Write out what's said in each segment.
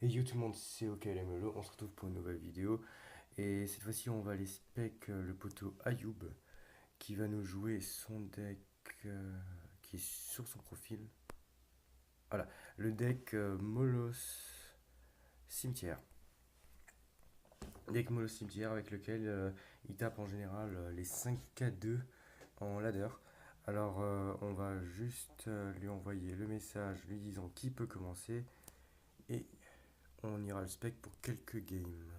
Et yo tout le monde, c'est OKLMLO, on se retrouve pour une nouvelle vidéo. Et cette fois-ci, on va aller spec le poteau Ayoub qui va nous jouer son deck qui est sur son profil. Voilà, le deck Molos Cimetière. Deck Molos Cimetière avec lequel il tape en général les 5K2 en ladder. Alors, on va juste lui envoyer le message lui disant qui peut commencer et on ira le spec pour quelques games.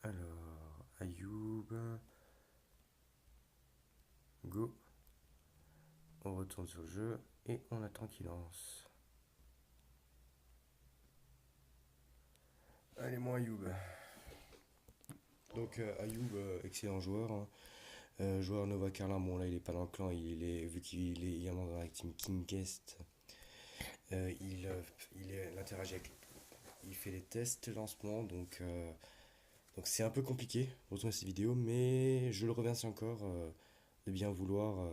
Alors, Ayoub, go. On retourne sur le jeu et on attend qu'il lance. Allez, mon Ayoub. Donc, Ayoub, excellent joueur, hein. Joueur Nova Carlin, bon là il est pas dans le clan, vu qu'il est également dans la team King Guest, il interagit avec, il fait des tests de lancement, donc c'est un peu compliqué pour tourner cette vidéo, mais je le remercie encore de bien vouloir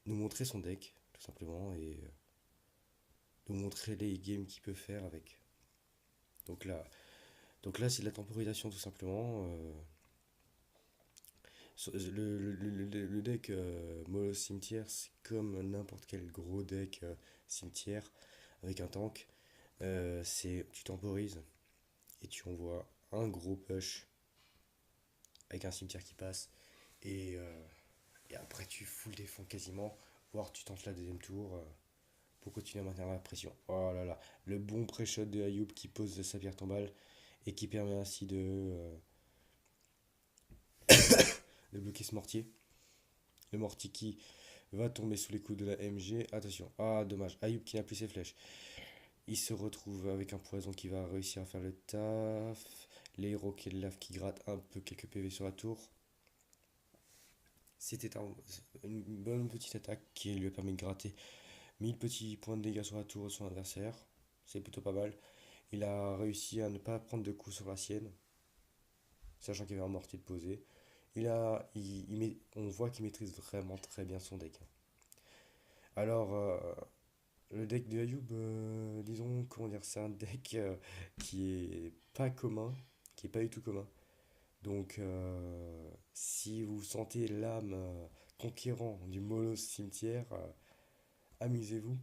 nous montrer son deck, tout simplement, et nous montrer les games qu'il peut faire avec. Donc là, c'est de la temporisation tout simplement. Le deck Molo Cimetière, c'est comme n'importe quel gros deck cimetière avec un tank. Tu temporises et tu envoies un gros push avec un cimetière qui passe. Et, euh, et après, tu fous le défend quasiment, voire tu tentes la deuxième tour pour continuer à maintenir la pression. Oh là là, le bon pré-shot de Ayoub qui pose sa pierre tombale et qui permet ainsi de bloquer ce mortier. Le mortier qui va tomber sous les coups de la MG. Attention, ah dommage, Ayoub qui n'a plus ses flèches. Il se retrouve avec un poison qui va réussir à faire le taf. Les héros qui lave qui gratte un peu quelques PV sur la tour. C'était une bonne petite attaque qui lui a permis de gratter 1000 petits points de dégâts sur la tour de son adversaire. C'est plutôt pas mal. Il a réussi à ne pas prendre de coups sur la sienne, sachant qu'il y avait un mortier de posé. On voit qu'il maîtrise vraiment très bien son deck. Alors, le deck de Ayoub, disons, comment dire, c'est un deck qui est pas commun, qui est pas du tout commun. Donc, si vous sentez l'âme conquérant du Molos Cimetière, amusez-vous,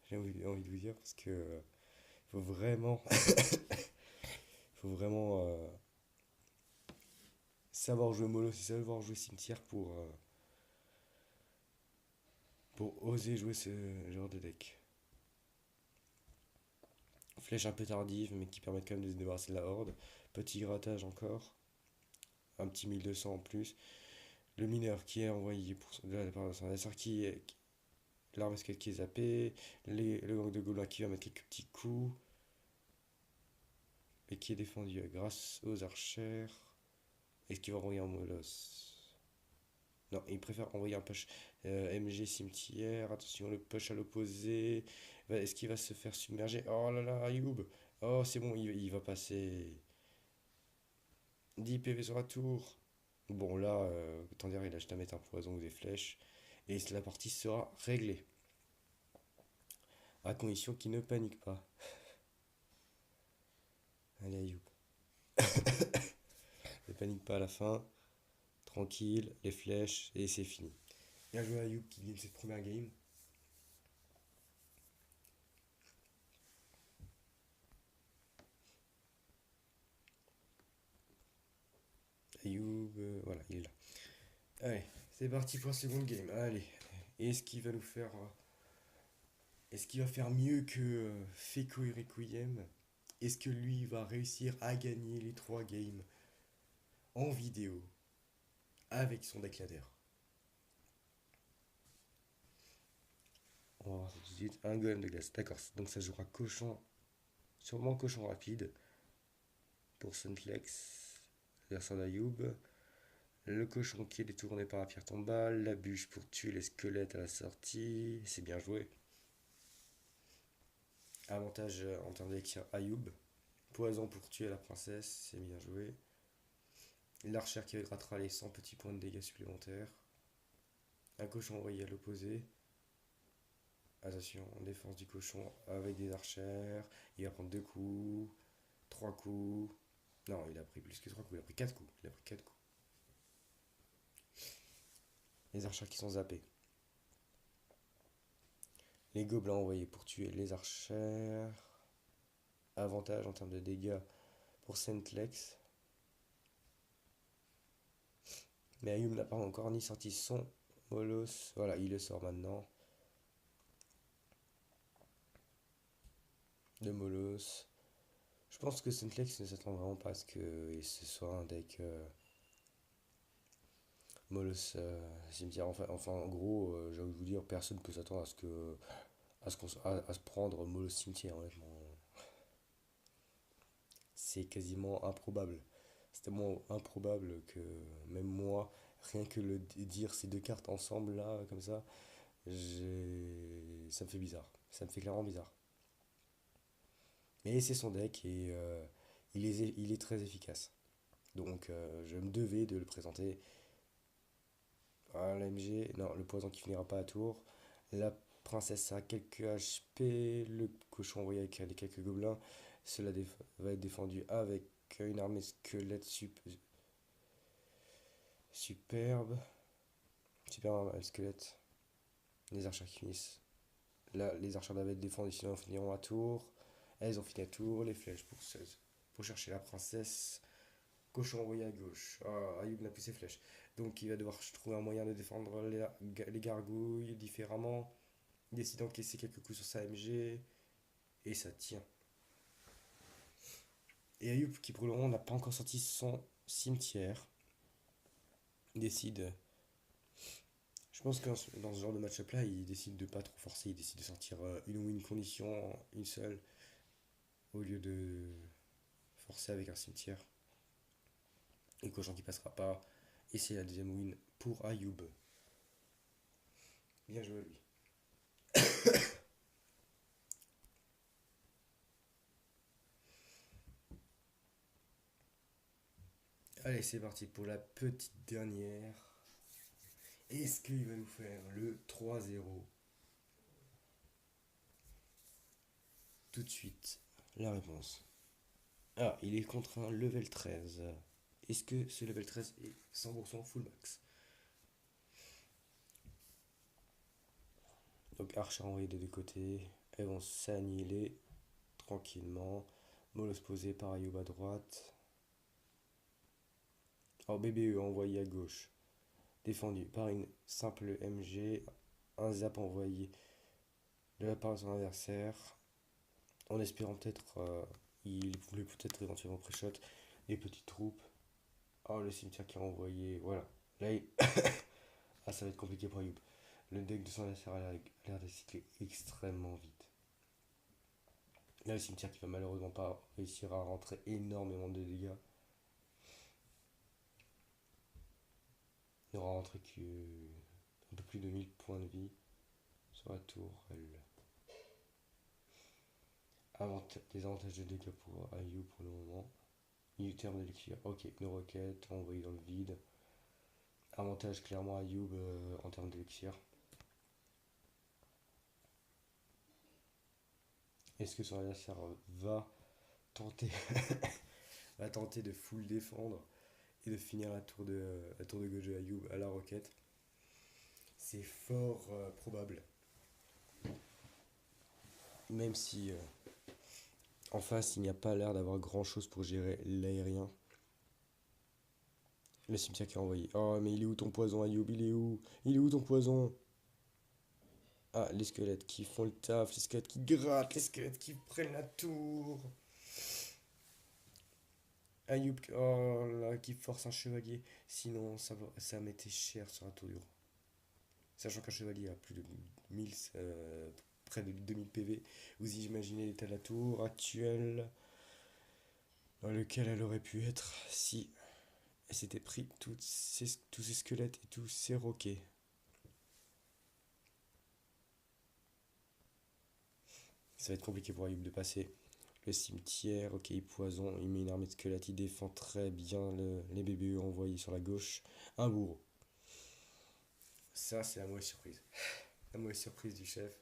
j'ai envie de vous dire, parce que faut vraiment, faut vraiment savoir jouer Molos et savoir jouer Cimetière pour oser jouer ce genre de deck. Flèche un peu tardive, mais qui permet quand même de se débarrasser de la horde. Petit grattage encore, un petit 1200 en plus. Le mineur qui est envoyé de la part de son adversaire, l'arme escalade qui est zappée, le gang de gobelins qui va mettre quelques petits coups, et qui est défendu grâce aux archers. Est-ce qu'il va envoyer un moloss? Non, il préfère envoyer un push MG cimetière. Attention, le push à l'opposé. Est-ce qu'il va se faire submerger? Oh là là, Ayoub! Oh, c'est bon, il va passer 10 PV sur la tour. Bon, là, autant dire, il a juste à mettre un poison ou des flèches. Et la partie sera réglée. À condition qu'il ne panique pas. Allez, Ayoub. Ne panique pas à la fin. Tranquille, les flèches, et c'est fini. Bien joué Ayoub qui gagne cette première game. Ayoub, voilà, il est là. Allez, c'est parti pour la seconde game. Allez, est-ce qu'il va nous faire. Est-ce qu'il va faire mieux que Feko et Requiem? Est-ce que lui va réussir à gagner les 3 games en vidéo avec son deck ladder? On va voir ça tout de suite. Un golem de glace. D'accord, donc ça jouera cochon. Sûrement cochon rapide pour Sunflex, l'adversaire d'Ayoub. Le cochon qui est détourné par la pierre tombale. La bûche pour tuer les squelettes à la sortie. C'est bien joué. Avantage en termes d'élixir Ayoub. Poison pour tuer la princesse. C'est bien joué. L'archer qui grattera les 100 petits points de dégâts supplémentaires. Un cochon envoyé à l'opposé. Attention, défense du cochon avec des archères. Il va prendre 2 coups, 3 coups. Non, il a pris plus que 3 coups, il a pris 4 coups. Il a pris 4 coups. Les archères qui sont zappés. Les gobelins envoyés pour tuer les archères. Avantage en termes de dégâts pour Sentlex. Mais Ayum n'a pas encore ni sorti son Molos. Voilà, il le sort maintenant. De Molos. Je pense que Sentlex ne s'attend vraiment pas à ce que ce soit un deck Molos cimetière. Enfin, en gros, j'ai envie de vous dire, personne ne peut s'attendre à ce que à se prendre Molos cimetière, honnêtement. C'est quasiment improbable. C'est tellement improbable que même moi, rien que le dire ces deux cartes ensemble là, comme ça, ça me fait bizarre. Ça me fait clairement bizarre. Mais c'est son deck et il est très efficace. Donc je me devais de le présenter à l'AMG. Non, le poison qui finira pas à tour. La princesse a quelques HP. Le cochon envoyé avec les quelques gobelins. Cela va être défendu avec une armée squelette superbe. Superbe armée squelette. Les archers qui finissent. Là, les archers doivent être défendus, sinon ils finiront à tour. Elles ont fini à tour. Les flèches pour 16. Pour chercher la princesse. Cochon envoyé à gauche. Ah, Ayoub n'a plus ses flèches. Donc il va devoir trouver un moyen de défendre les gargouilles différemment. Il décide d'encaisser quelques coups sur sa MG. Et ça tient. Et Ayoub, qui pour le moment n'a pas encore sorti son cimetière, décide. Je pense que dans ce genre de match-up là, il décide de pas trop forcer. Il décide de sortir une win condition, une seule, au lieu de forcer avec un cimetière. Et cochon qui passera pas. Et c'est la deuxième win pour Ayoub. Bien joué à lui. Allez, c'est parti pour la petite dernière. Est-ce qu'il va nous faire le 3-0? Tout de suite, la réponse. Ah, il est contre un level 13. Est-ce que ce level 13 est 100% full max? Donc archer envoyé des deux côtés. Elles vont s'annihiler tranquillement. Molos posé par Ayoub à droite. Oh, BBE envoyé à gauche. Défendu par une simple MG. Un zap envoyé de la part de son adversaire. En espérant peut-être, il voulait peut-être éventuellement pré-shot des petites troupes. Oh, le cimetière qui a envoyé. Voilà. Là, ah, ça va être compliqué pour Ayoub. Le deck de son adversaire a l'air de cycler extrêmement vite. Là, le cimetière qui va malheureusement pas réussir à rentrer énormément de dégâts. Il aura rentré que un peu plus de 1000 points de vie sur la tour. Des avantages de dégâts pour Ayoub pour le moment. Terme d'élixir. Ok, nos roquettes envoyées dans le vide. Avantage clairement Ayoub en termes d'élixir. Est-ce que son adversaire va tenter, va tenter de full défendre et de finir la tour de Gojo Ayoub à la roquette? C'est fort probable. Même si en face il n'y a pas l'air d'avoir grand chose pour gérer l'aérien. Le cimetière qui a envoyé. Oh, mais il est où ton poison, Ayoub? Il est où? Il est où ton poison? Ah, les squelettes qui font le taf, les squelettes qui grattent, les squelettes qui prennent la tour. Ayoub, oh là, qui force un chevalier. Sinon, ça mettait cher sur la tour du roi. Sachant qu'un chevalier a plus de 1000, près de 2000 PV. Vous imaginez l'état de la tour actuelle dans lequel elle aurait pu être si elle s'était pris tous ces squelettes et tous ces roquets. Ça va être compliqué pour Ayoub de passer. Le cimetière, ok, poison, il met une armée de squelettes, il défend très bien les BBE envoyés sur la gauche. Un bourreau. Ça, c'est la mauvaise surprise. La mauvaise surprise du chef.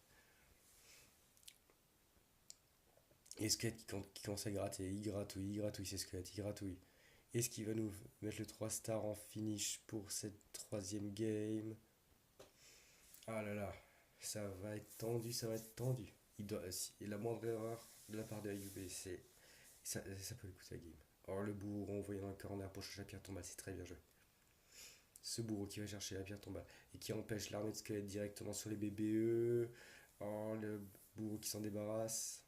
Et Squelette qui commence à gratter, il gratouille ses squelettes, il gratouille. Est-ce qu'il va nous mettre le 3 stars en finish pour cette troisième game? Ah là là, ça va être tendu, ça va être tendu. Si la moindre erreur de la part de Ayub, ça peut lui coûter la game. Or le bourreau envoyé dans le corner pour chercher la pierre tombale, c'est très bien joué. Ce bourreau qui va chercher la pierre tombale et qui empêche l'armée de squelettes directement sur les BBE. Oh, le bourreau qui s'en débarrasse.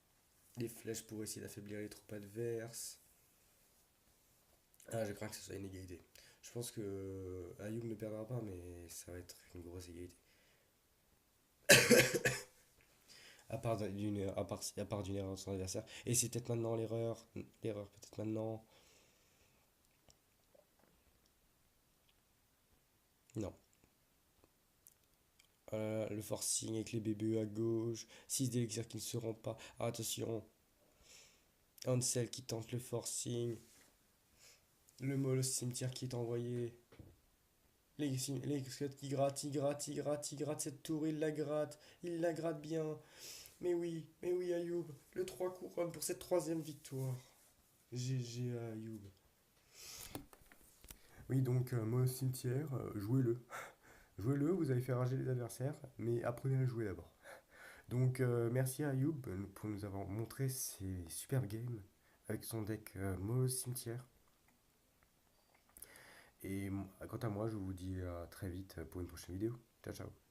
Les flèches pour essayer d'affaiblir les troupes adverses. Ah, je crains que ce soit une égalité. Je pense que Ayub ne perdra pas, mais ça va être une grosse égalité. À part d'une erreur de son adversaire. Et c'est peut-être maintenant l'erreur. L'erreur peut-être maintenant. Non. Le forcing avec les bébés à gauche. 6 d'élixirs qui ne seront pas. Ah, attention. Ansel qui tente le forcing. Le molosse cimetière qui est envoyé. Les squelettes qui grattent, il gratte cette tour, il la gratte bien. Mais oui, Ayoub, le 3 couronnes pour cette troisième victoire. GG à Ayoub. Oui, donc, moi, cimetière, jouez-le. Jouez-le, vous allez faire rager les adversaires, mais apprenez à le jouer d'abord. Donc, merci à Ayoub pour nous avoir montré ses super games avec son deck Mo Cimetière. Et quant à moi, je vous dis à très vite pour une prochaine vidéo. Ciao, ciao.